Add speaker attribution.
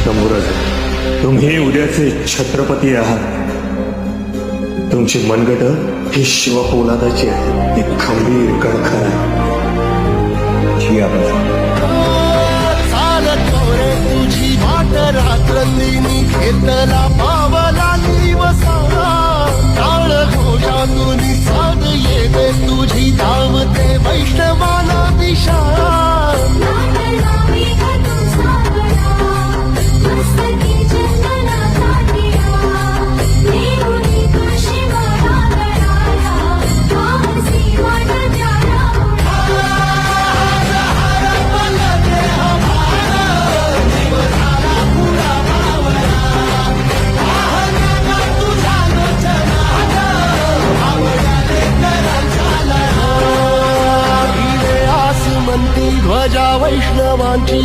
Speaker 1: शंभूराज, तुम्ही उद्याचे छत्रपती आहात. तुमची मनगट ही शिवपोलादाची आहे, ती खंबीर कणखर आहे.
Speaker 2: तुझी वाट रात्रंदिनी घेतला पावला दिवसा टाळ घोषातून साध येते तुझी धावते वैष्णवाला दिशा. ध्वजा वैष्णवांची